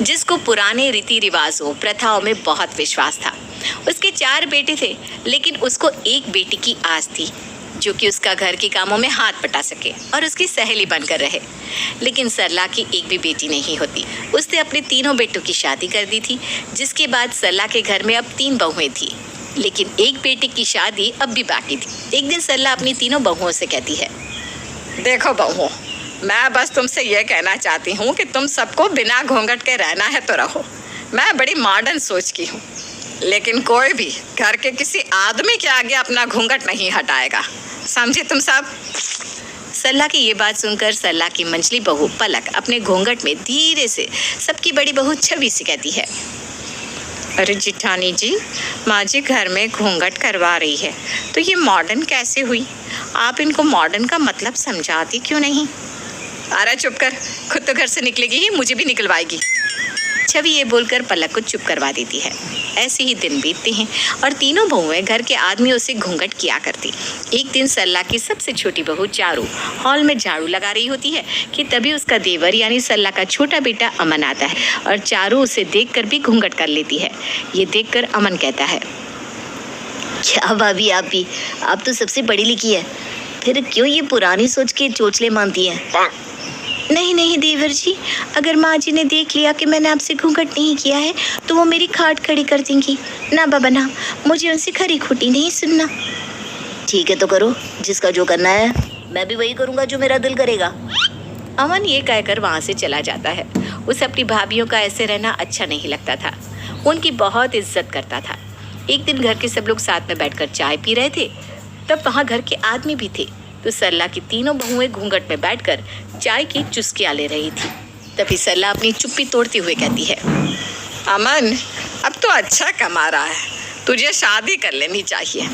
जिसको पुराने रीति रिवाजों प्रथाओं में बहुत विश्वास था। उसके 4 बेटे थे, लेकिन उसको एक बेटी की आस थी जो कि उसका घर के कामों में हाथ बटा सके और उसकी सहेली बनकर रहे। लेकिन सरला की एक भी बेटी नहीं होती। उसने अपने तीनों बेटों की शादी कर दी थी, जिसके बाद सरला के घर में अब 3 बहुएं थी, लेकिन एक बेटे की शादी अब भी बाकी थी। एक दिन सरला अपनी तीनों बहुओं से कहती है, देखो बहुओं, मैं बस तुमसे ये कहना चाहती हूँ कि तुम सबको बिना घूंघट के रहना है तो रहो। मैं बड़ी मॉडर्न सोच की हूँ, लेकिन कोई भी घर के किसी आदमी के आगे अपना घूंघट नहीं हटाएगा, समझे तुम सब? सरला की ये बात सुनकर सरला की मंझली बहू पलक अपने घूंघट में धीरे से सबकी बड़ी बहू छवि से कहती है, अरे जिठानी जी, माँ जी घर में घूंघट करवा रही है तो ये मॉडर्न कैसे हुई? आप इनको मॉडर्न का मतलब समझाती क्यों नहीं? अरे चुप कर, खुद तो घर से निकलेगी ही, मुझे भी निकलवाएगी। छवि ये बोलकर पलक को चुप करवा देती है। ऐसे ही दिन बीतते हैं और तीनों बहुएं घर के आदमियों से घूंघट किया करती। एक दिन सरला की सबसे छोटी बहू चारू हॉल में झाड़ू लगा रही होती है कि तभी उसका देवर यानी सरला का छोटा बेटा अमन आता है और चारू उसे देखकर भी घूंघट कर लेती है। ये देखकर अमन कहता है, क्या भाभी आप तो सबसे पढ़ी लिखी है, फिर क्यों ये पुरानी सोच के चोचले मानती है? नहीं देवर जी, अगर माँ जी ने देख लिया कि मैंने आपसे घूंघट नहीं किया है तो वो मेरी खाट खड़ी कर देंगी। ना बाबा ना, मुझे उनसे खरी खोटी नहीं सुनना। ठीक है तो करो, जिसका जो करना है। मैं भी वही करूँगा जो मेरा दिल करेगा। अमन ये कहकर वहाँ से चला जाता है। उसे अपनी भाभीयों का ऐसे रहना अच्छा नहीं लगता था, उनकी बहुत इज्जत करता था। एक दिन घर के सब लोग साथ में बैठकर चाय पी रहे थे, तब वहाँ घर के आदमी भी थे। तो सरला की तीनों बहुएं घूंघट में बैठकर चाय की चुस्कियाँ ले रही थी। तभी सरला अपनी चुप्पी तोड़ते हुए कहती है, अमन अब तो अच्छा कमा रहा है, तुझे शादी कर लेनी चाहिए।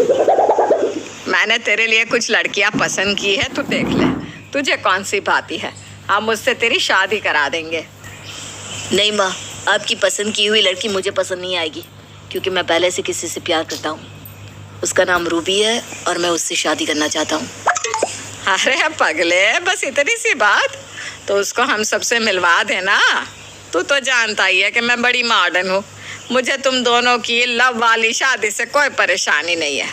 मैंने तेरे लिए कुछ लड़कियां पसंद की है, तू देख ले तुझे कौन सी भाती है, हम उससे तेरी शादी करा देंगे। नहीं माँ, आपकी पसंद की हुई लड़की मुझे पसंद नहीं आएगी, क्योंकि मैं पहले से किसी से प्यार करता हूँ। उसका नाम रूबी है और मैं उससे शादी करना चाहता हूँ। अरे पगले, बस इतनी सी बात, तो उसको हम सबसे मिलवा देना। तू तो जानता ही है कि मैं बड़ी मॉडर्न हूँ, मुझे तुम दोनों की लव वाली शादी से कोई परेशानी नहीं है।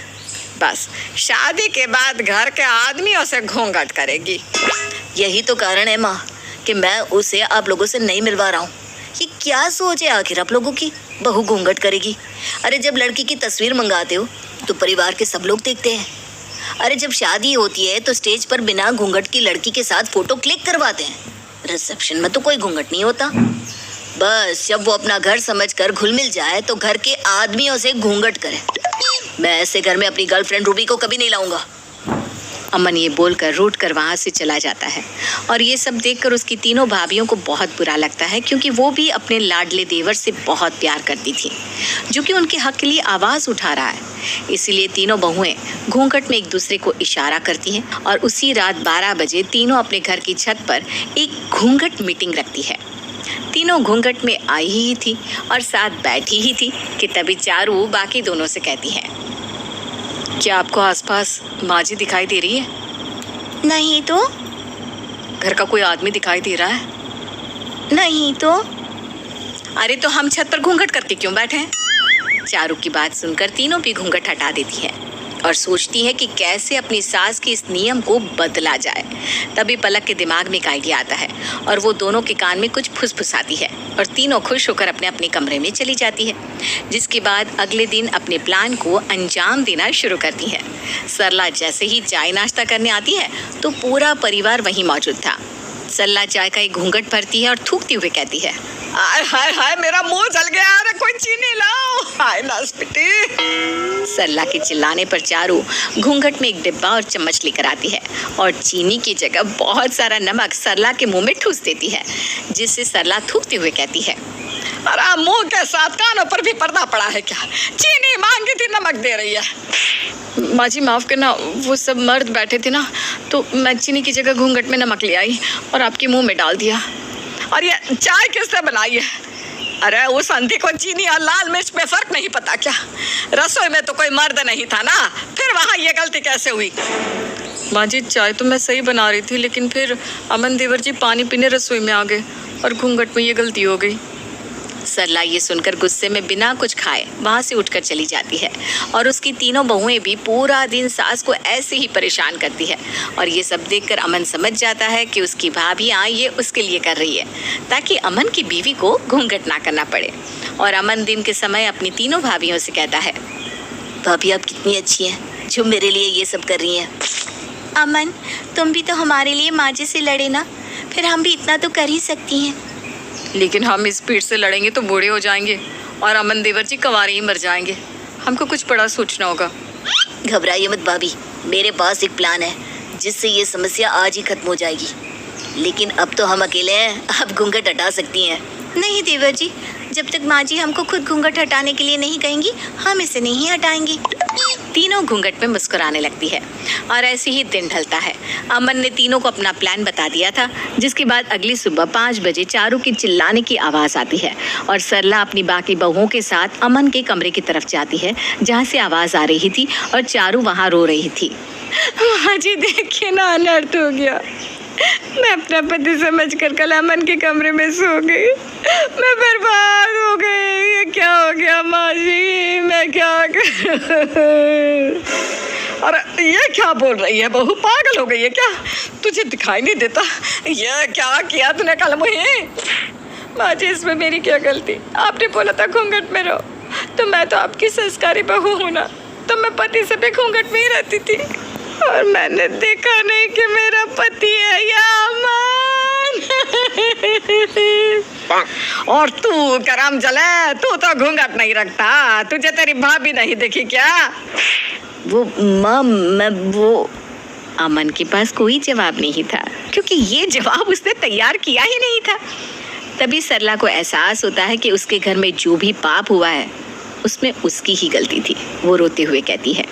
बस शादी के बाद घर के आदमियों से घूंघट करेगी। यही तो कारण है माँ कि मैं उसे आप लोगों से नहीं मिलवा रहा हूँ। ये क्या सोच है आखिर आप लोगों की? बहू घूंघट करेगी? अरे जब लड़की की तस्वीर मंगाते हो तो परिवार के सब लोग देखते हैं। अरे जब शादी होती है तो स्टेज पर बिना घूंघट की लड़की के साथ फोटो क्लिक करवाते हैं। रिसेप्शन में तो कोई घूंघट नहीं होता। बस जब वो अपना घर समझकर घुल मिल जाए तो घर के आदमियों से घूंघट करे। मैं ऐसे घर में अपनी गर्लफ्रेंड रूबी को कभी नहीं लाऊंगा। अमन ये बोलकर रूठ कर वहाँ से चला जाता है और ये सब देखकर उसकी तीनों भाभियों को बहुत बुरा लगता है, क्योंकि वो भी अपने लाडले देवर से बहुत प्यार करती थी, जो कि उनके हक के लिए आवाज़ उठा रहा है। इसीलिए तीनों बहुएं घूंघट में एक दूसरे को इशारा करती हैं और उसी रात 12 बजे तीनों अपने घर की छत पर एक घूंघट मीटिंग रखती है। तीनों घूंघट में आई ही थी और साथ बैठी ही थी कि तभी चारू बाकी दोनों से कहती है, क्या आपको आसपास माँ जी दिखाई दे रही है? नहीं तो। घर का कोई आदमी दिखाई दे रहा है? नहीं तो। अरे तो हम छत पर घूंघट करके क्यों बैठे हैं? चारू की बात सुनकर तीनों भी घूंघट हटा देती है और सोचती है कि कैसे अपनी सास के इस नियम को बदला जाए। तभी पलक के दिमाग में एक आइडिया आता है और वो दोनों के कान में कुछ फुसफुसाती है और तीनों खुश होकर अपने अपने कमरे में चली जाती है। जिसके बाद अगले दिन अपने प्लान को अंजाम देना शुरू करती है। सरला जैसे ही चाय नाश्ता करने आती है तो पूरा परिवार वहीं मौजूद था। सरला चाय का एक घूंघट भरती है और थूकती हुए कहती है, हाय हाय हाय, मेरा मुंह जल गया। अरे कोई चीनी लाओ। हाय नास्पिटी। सरला के चिल्लाने पर चारू घूंघट में एक डिब्बा और चम्मच लेकर आती है और चीनी की जगह बहुत सारा नमक सरला के मुंह में ठूस देती है, जिससे सरला थूकते हुए कहती है, अरे मुंह के साथ कानों पर भी पर्दा पड़ा है क्या? चीनी मांगी थी, नमक दे रही है। माँ जी माफ़ करना, वो सब मर्द बैठे थे ना, तो मैं चीनी की जगह घूंघट में नमक ले आई और आपके मुंह में डाल दिया। और ये चाय किसने बनाई है? अरे उस आंटी को चीनी और लाल मिर्च में फ़र्क नहीं पता क्या? रसोई में तो कोई मर्द नहीं था ना, फिर वहाँ ये गलती कैसे हुई? माँ जी चाय तो मैं सही बना रही थी, लेकिन फिर अमन देवर जी पानी पीने रसोई में आ गए और घूंघट में ये गलती हो गई। सरला ये सुनकर गुस्से में बिना कुछ खाए वहां से उठकर चली जाती है और उसकी तीनों बहुएं भी पूरा दिन सास को ऐसे ही परेशान करती है। और ये सब देखकर अमन समझ जाता है कि उसकी भाभियां ये उसके लिए कर रही है ताकि अमन की बीवी को घूंघट ना करना पड़े। और अमन दिन के समय अपनी तीनों भाभियों से कहता है, भाभी आप कितनी अच्छी हैं जो मेरे लिए ये सब कर रही हैं। अमन तुम भी तो हमारे लिए माँ जी से लड़े ना, फिर हम भी इतना तो कर ही सकती हैं। लेकिन हम इस स्पीड से लड़ेंगे तो बूढ़े हो जाएंगे और अमन देवर जी कंवारे ही मर जाएंगे। हमको कुछ बड़ा सोचना होगा। घबराइए मत भाभी, मेरे पास एक प्लान है जिससे ये समस्या आज ही खत्म हो जाएगी। लेकिन अब तो हम अकेले हैं, आप घूंघट हटा सकती हैं। नहीं देवर जी, जब तक माँ जी हमको खुद घूंघट हटाने के लिए नहीं कहेंगी हम इसे नहीं हटाएंगी। तीनों घूंघट में मुस्कुराने लगती है और ऐसे ही दिन ढलता है। अमन ने तीनों को अपना प्लान बता दिया था, जिसके बाद अगली सुबह 5 बजे चारू की चिल्लाने की आवाज़ आती है और सरला अपनी बाकी बहुओं के साथ अमन के कमरे की तरफ जाती है जहाँ से आवाज़ आ रही थी और चारू वहाँ रो रही थी। माँ जी देखिए ना, अनर्थ हो गया। मैं अपना पति समझकर कल अमन के कमरे में सो गई। मैं बर्बाद हो गई। ये क्या हो गया माँ जी, मैं क्या और ये क्या बोल रही है बहू, पागल हो गई है क्या? तुझे दिखाई नहीं देता ये क्या किया तूने कल मुझे? माँ जी इसमें मेरी क्या गलती? आपने बोला था घूंघट में रहो, तो मैं तो आपकी संस्कारी बहू हूँ ना, तो मैं पति से भी घूंघट में ही रहती थी और मैंने देखा नहीं कि मेरा पति है या अमन। और तू करम जले, तू तो घूंघट नहीं रखता, तुझे तेरी भाभी नहीं देखी क्या? वो माँ वो अमन के पास कोई जवाब नहीं था क्योंकि ये जवाब उसने तैयार किया ही नहीं था। तभी सरला को एहसास होता है कि उसके घर में जो भी पाप हुआ है उसमें उसकी ही गलती थी। वो रोते हुए कहती है,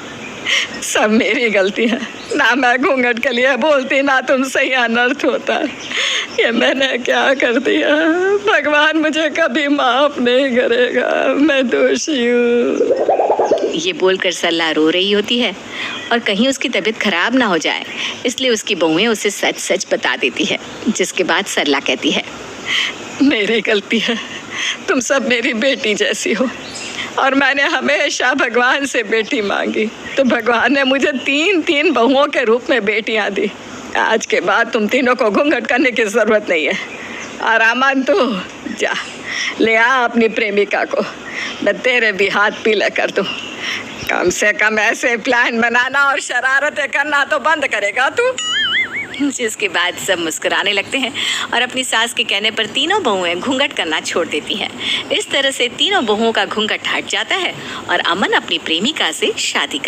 सब मेरी गलती है ना, मैं घूंघट के लिए बोलती ना तुमसे ही अनर्थ होता। ये मैंने क्या कर दिया? भगवान मुझे कभी माफ नहीं करेगा, मैं दोषी हूँ। ये बोलकर सरला रो रही होती है और कहीं उसकी तबीयत खराब ना हो जाए इसलिए उसकी बहुएं उसे सच सच बता देती है। जिसके बाद सरला कहती है, मेरी गलती है, तुम सब मेरी बेटी जैसी हो और मैंने हमेशा भगवान से बेटी मांगी तो भगवान ने मुझे 3 बहुओं के रूप में बेटियां दी। आज के बाद तुम तीनों को घूंघट करने की ज़रूरत नहीं है। और अमन तू जा ले आ अपनी प्रेमिका को, मैं तेरे भी हाथ पीले कर दूँ। कम से कम ऐसे प्लान बनाना और शरारतें करना तो बंद करेगा तू। जिसके बाद सब मुस्कुराने लगते हैं और अपनी सास के कहने पर तीनों बहुएं घूंघट करना छोड़ देती हैं। इस तरह से तीनों बहुओं का घूंघट हट जाता है और अमन अपनी प्रेमिका से शादी कर